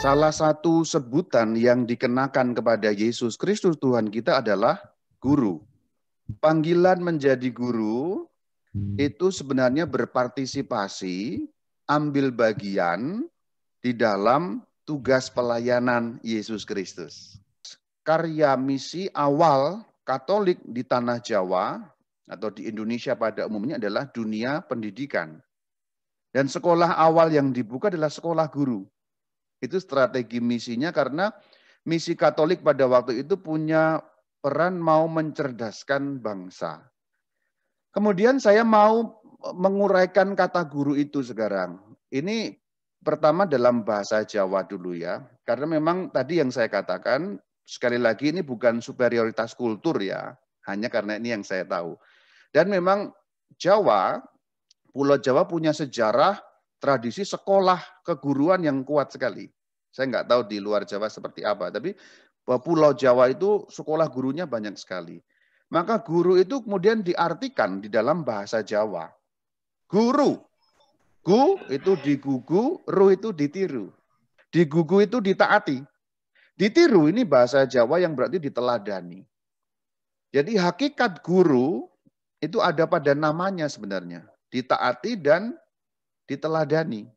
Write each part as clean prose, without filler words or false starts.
Salah satu sebutan yang dikenakan kepada Yesus Kristus Tuhan kita adalah guru. Panggilan menjadi guru itu sebenarnya berpartisipasi, ambil bagian di dalam tugas pelayanan Yesus Kristus. Karya misi awal Katolik di tanah Jawa atau di Indonesia pada umumnya adalah dunia pendidikan. Dan sekolah awal yang dibuka adalah sekolah guru. Itu strategi misinya karena misi Katolik pada waktu itu punya peran mau mencerdaskan bangsa. Kemudian saya mau menguraikan kata guru itu sekarang. Ini pertama dalam bahasa Jawa dulu ya. Karena memang tadi yang saya katakan, sekali lagi ini bukan superioritas kultur ya. Hanya karena ini yang saya tahu. Dan memang Jawa, Pulau Jawa punya sejarah tradisi sekolah keguruan yang kuat sekali. Saya nggak tahu di luar Jawa seperti apa, tapi Pulau Jawa itu sekolah gurunya banyak sekali. Maka guru itu kemudian diartikan di dalam bahasa Jawa. Guru, gu itu digugu, ru itu ditiru. Digugu itu ditaati. Ditiru ini bahasa Jawa yang berarti diteladani. Jadi hakikat guru itu ada pada namanya sebenarnya. Ditaati dan diteladani.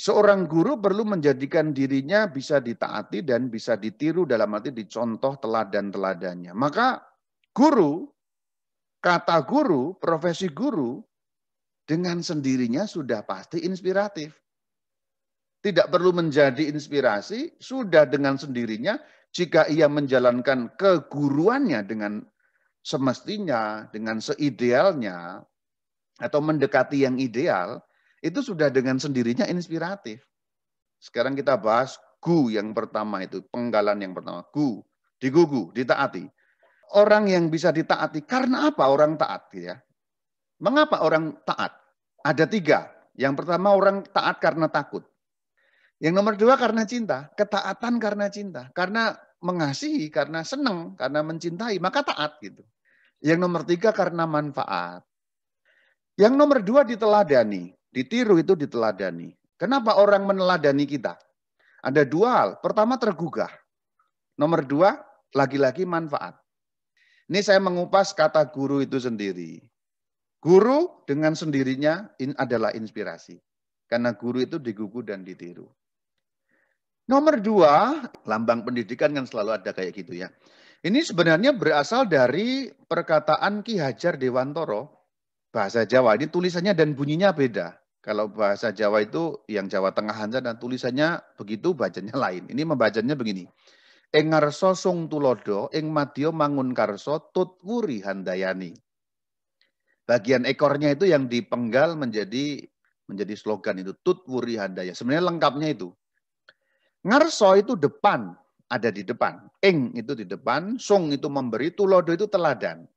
Seorang guru perlu menjadikan dirinya bisa ditaati dan bisa ditiru dalam arti dicontoh teladan-teladannya. Maka guru, kata guru, profesi guru, dengan sendirinya sudah pasti inspiratif. Tidak perlu menjadi inspirasi, sudah dengan sendirinya jika ia menjalankan keguruannya dengan semestinya, dengan seidealnya, atau mendekati yang ideal, itu sudah dengan sendirinya inspiratif. Sekarang kita bahas gu yang pertama itu, penggalan yang pertama. Gu, digugu, ditaati. Orang yang bisa ditaati, karena apa orang taat? Ya? Mengapa orang taat? Ada 3. Yang pertama orang taat karena takut. Yang nomor 2 karena cinta. Ketaatan karena cinta. Karena mengasihi, karena senang, karena mencintai, maka taat gitu. Yang nomor 3 karena manfaat. Yang nomor 2 diteladani. Ditiru itu diteladani. Kenapa orang meneladani kita? Ada 2 hal. Pertama tergugah. Nomor 2, lagi-lagi manfaat. Ini saya mengupas kata guru itu sendiri. Guru dengan sendirinya adalah inspirasi. Karena guru itu digugu dan ditiru. Nomor 2, lambang pendidikan kan selalu ada kayak gitu ya. Ini sebenarnya berasal dari perkataan Ki Hajar Dewantoro. Bahasa Jawa, ini tulisannya dan bunyinya beda. Kalau bahasa Jawa itu yang Jawa Tengahan dan tulisannya begitu, bacanya lain. Ini membacanya begini. Ing ngarsa sung tulodo, ing madya mangun karso, tut wuri handayani. Bagian ekornya itu yang dipenggal menjadi slogan itu, tut wuri handaya. Sebenarnya lengkapnya itu. Ngarso itu depan, ada di depan. Ing itu di depan, sung itu memberi, tulodo itu teladan.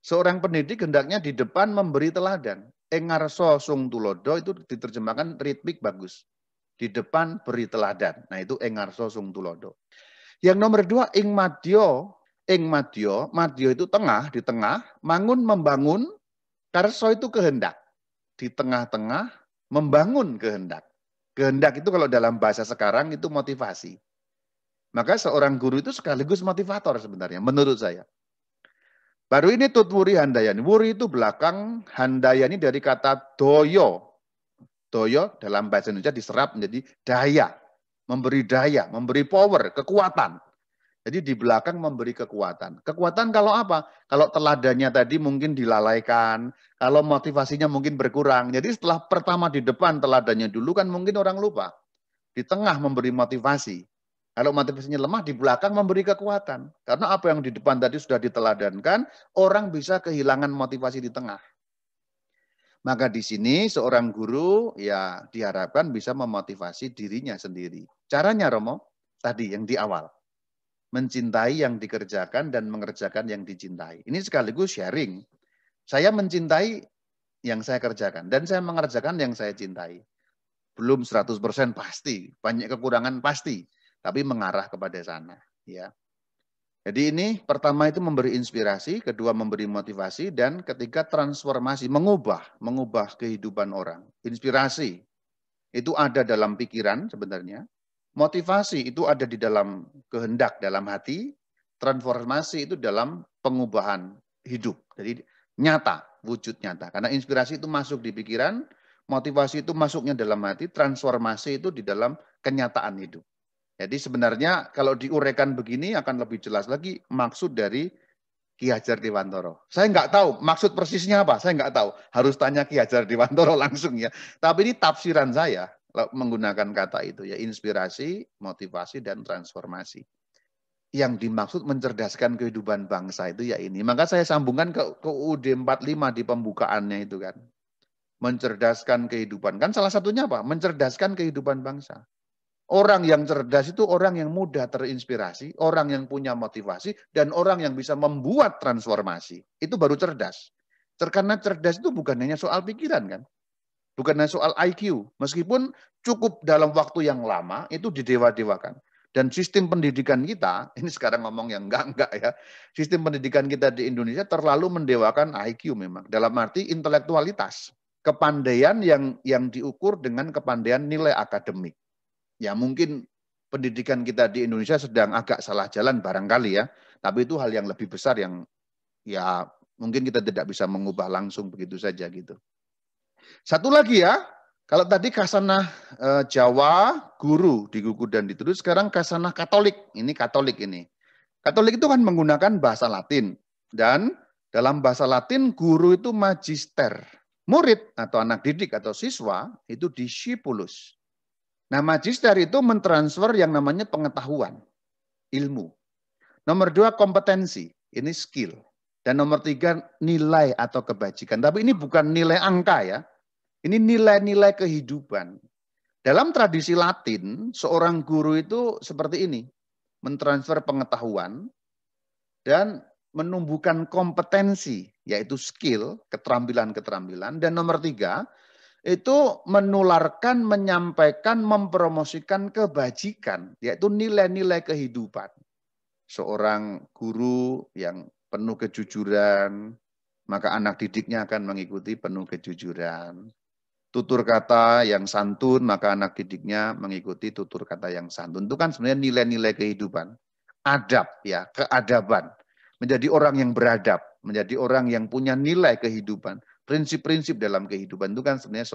Seorang pendidik hendaknya di depan memberi teladan. Engarso sung tulodo itu diterjemahkan ritmik bagus. Di depan beri teladan. Nah itu engarso sung tulodo. Yang nomor 2 ing madyo. Ing madyo, madyo itu tengah, di tengah. Mangun membangun, karso itu kehendak. Di tengah-tengah membangun kehendak. Kehendak itu kalau dalam bahasa sekarang itu motivasi. Maka seorang guru itu sekaligus motivator sebenarnya menurut saya. Baru ini tut wuri handayani. Wuri itu belakang, handayani dari kata doyo. Doyo dalam bahasa Indonesia diserap menjadi daya. Memberi power, kekuatan. Jadi di belakang memberi kekuatan. Kekuatan kalau apa? Kalau teladannya tadi mungkin dilalaikan, kalau motivasinya mungkin berkurang. Jadi setelah pertama di depan teladannya dulu kan mungkin orang lupa. Di tengah memberi motivasi. Kalau motivasinya lemah, di belakang memberi kekuatan. Karena apa yang di depan tadi sudah diteladankan, orang bisa kehilangan motivasi di tengah. Maka di sini seorang guru ya diharapkan bisa memotivasi dirinya sendiri. Caranya Romo, tadi yang di awal. Mencintai yang dikerjakan dan mengerjakan yang dicintai. Ini sekaligus sharing. Saya mencintai yang saya kerjakan dan saya mengerjakan yang saya cintai. Belum 100% pasti, banyak kekurangan pasti. Tapi mengarah kepada sana, ya. Jadi ini pertama itu memberi inspirasi, kedua memberi motivasi, dan ketiga transformasi, mengubah kehidupan orang. Inspirasi itu ada dalam pikiran sebenarnya, Motivasi itu ada di dalam kehendak, dalam hati. Transformasi itu dalam pengubahan hidup. Jadi nyata, wujud nyata. Karena inspirasi itu masuk di pikiran, motivasi itu masuknya dalam hati, transformasi itu di dalam kenyataan hidup. Jadi sebenarnya kalau diuraikan begini akan lebih jelas lagi maksud dari Ki Hajar Dewantara. Saya nggak tahu maksud persisnya apa, saya nggak tahu. Harus tanya Ki Hajar Dewantara langsung ya. Tapi ini tafsiran saya menggunakan kata itu ya, inspirasi, motivasi, dan transformasi. Yang dimaksud mencerdaskan kehidupan bangsa itu ya ini. Maka saya sambungkan ke UUD 45 di pembukaannya itu kan. Mencerdaskan kehidupan. Kan salah satunya apa? Mencerdaskan kehidupan bangsa. Orang yang cerdas itu orang yang mudah terinspirasi, orang yang punya motivasi, dan orang yang bisa membuat transformasi. Itu baru cerdas. Karena cerdas itu bukan hanya soal pikiran kan. Bukan hanya soal IQ. Meskipun cukup dalam waktu yang lama, itu didewa-dewakan. Dan sistem pendidikan kita, ini sekarang ngomong yang enggak ya. Sistem pendidikan kita di Indonesia terlalu mendewakan IQ memang. Dalam arti intelektualitas. Kepandaian yang diukur dengan kepandaian nilai akademik. Ya mungkin pendidikan kita di Indonesia sedang agak salah jalan barangkali ya. Tapi itu hal yang lebih besar yang ya mungkin kita tidak bisa mengubah langsung begitu saja gitu. Satu lagi ya, kalau tadi kasanah Jawa, guru digugu dan dituduh, sekarang kasanah Katolik. Ini Katolik ini. Katolik itu kan menggunakan bahasa Latin. Dan dalam bahasa Latin guru itu magister. Murid atau anak didik atau siswa itu discipulus. Nah, magister itu mentransfer yang namanya pengetahuan, ilmu. Nomor 2, kompetensi, ini skill. Dan nomor 3, nilai atau kebajikan. Tapi ini bukan nilai angka ya, ini nilai-nilai kehidupan. Dalam tradisi Latin, seorang guru itu seperti ini, mentransfer pengetahuan dan menumbuhkan kompetensi, yaitu skill, keterampilan-keterampilan. Dan nomor 3, itu menularkan, menyampaikan, mempromosikan kebajikan, yaitu nilai-nilai kehidupan. Seorang guru yang penuh kejujuran, maka anak didiknya akan mengikuti penuh kejujuran. Tutur kata yang santun, maka anak didiknya mengikuti tutur kata yang santun. Itu kan sebenarnya nilai-nilai kehidupan. Adab ya, keadaban. Menjadi orang yang beradab, menjadi orang yang punya nilai kehidupan. Prinsip-prinsip dalam kehidupan itu kan sebenarnya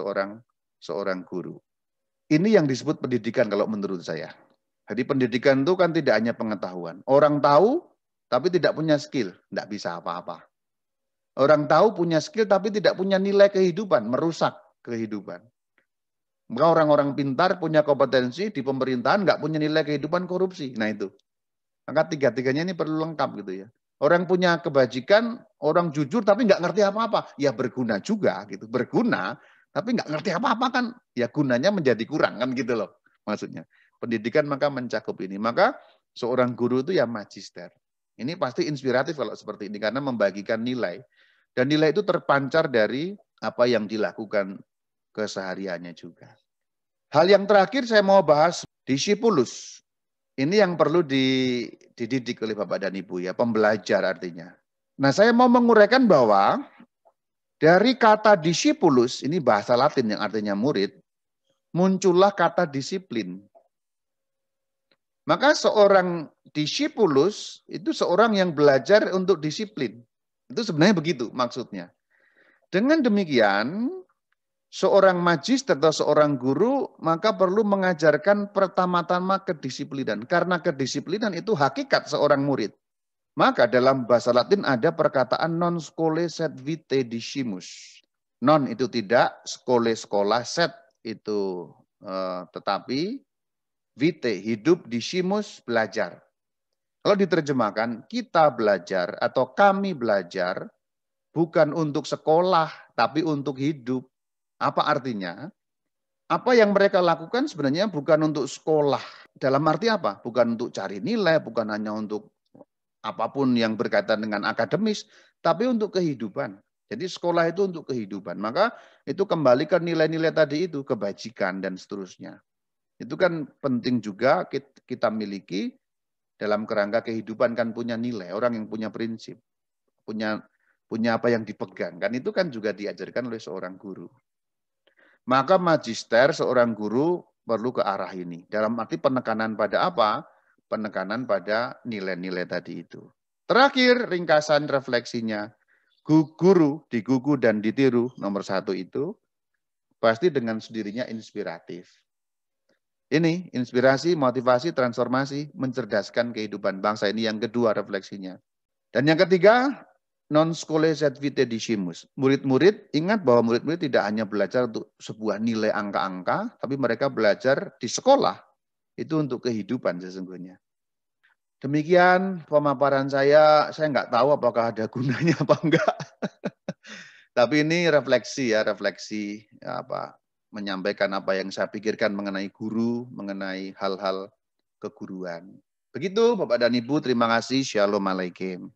seorang guru. Ini yang disebut pendidikan kalau menurut saya. Jadi pendidikan itu kan tidak hanya pengetahuan. Orang tahu tapi tidak punya skill, tidak bisa apa-apa. Orang tahu punya skill tapi tidak punya nilai kehidupan, merusak kehidupan. Maka orang-orang pintar punya kompetensi di pemerintahan nggak punya nilai kehidupan, korupsi. Nah itu. Maka tiga-tiganya ini perlu lengkap gitu ya. Orang punya kebajikan, orang jujur tapi nggak ngerti apa-apa, ya berguna juga gitu. Berguna, tapi nggak ngerti apa-apa kan, ya gunanya menjadi kurang kan gitu loh maksudnya. Pendidikan maka mencakup ini. Maka seorang guru itu ya magister. Ini pasti inspiratif kalau seperti ini karena membagikan nilai. Dan nilai itu terpancar dari apa yang dilakukan kesehariannya juga. Hal yang terakhir saya mau bahas discipulus. Ini yang perlu dididik oleh Bapak dan Ibu ya, pembelajar artinya. Nah, saya mau menguraikan bahwa dari kata discipulus, ini bahasa Latin yang artinya murid, muncullah kata disiplin. Maka seorang discipulus itu seorang yang belajar untuk disiplin. Itu sebenarnya begitu maksudnya. Dengan demikian, seorang magister atau seorang guru maka perlu mengajarkan pertama-tama kedisiplinan. Karena kedisiplinan itu hakikat seorang murid. Maka dalam bahasa Latin ada perkataan non scholae sed vitae discimus. Non itu tidak, scholae sekolah, sed itu tetapi, vitae hidup, discimus belajar. Kalau diterjemahkan, kita belajar atau kami belajar bukan untuk sekolah, tapi untuk hidup. Apa artinya? Apa yang mereka lakukan sebenarnya bukan untuk sekolah. Dalam arti apa? Bukan untuk cari nilai, bukan hanya untuk apapun yang berkaitan dengan akademis, tapi untuk kehidupan. Jadi sekolah itu untuk kehidupan. Maka itu kembali ke nilai-nilai tadi itu, kebajikan dan seterusnya. Itu kan penting juga kita miliki dalam kerangka kehidupan kan punya nilai. Orang yang punya prinsip, punya apa yang dipegang. Kan itu kan juga diajarkan oleh seorang guru. Maka magister, seorang guru, perlu ke arah ini. Dalam arti penekanan pada apa? Penekanan pada nilai-nilai tadi itu. Terakhir, ringkasan refleksinya. Guru digugu dan ditiru, nomor 1 itu, pasti dengan sendirinya inspiratif. Ini inspirasi, motivasi, transformasi, mencerdaskan kehidupan bangsa. Ini yang kedua refleksinya. Dan yang ketiga, non scholae sed vitae decimus. Murid-murid ingat bahwa murid-murid tidak hanya belajar untuk sebuah nilai angka-angka, tapi mereka belajar di sekolah. Itu untuk kehidupan sesungguhnya. Demikian pemaparan saya nggak tahu apakah ada gunanya apa enggak. Tapi ini refleksi ya, menyampaikan apa yang saya pikirkan mengenai guru, mengenai hal-hal keguruan. Begitu Bapak dan Ibu, terima kasih. Shalom Alaikum.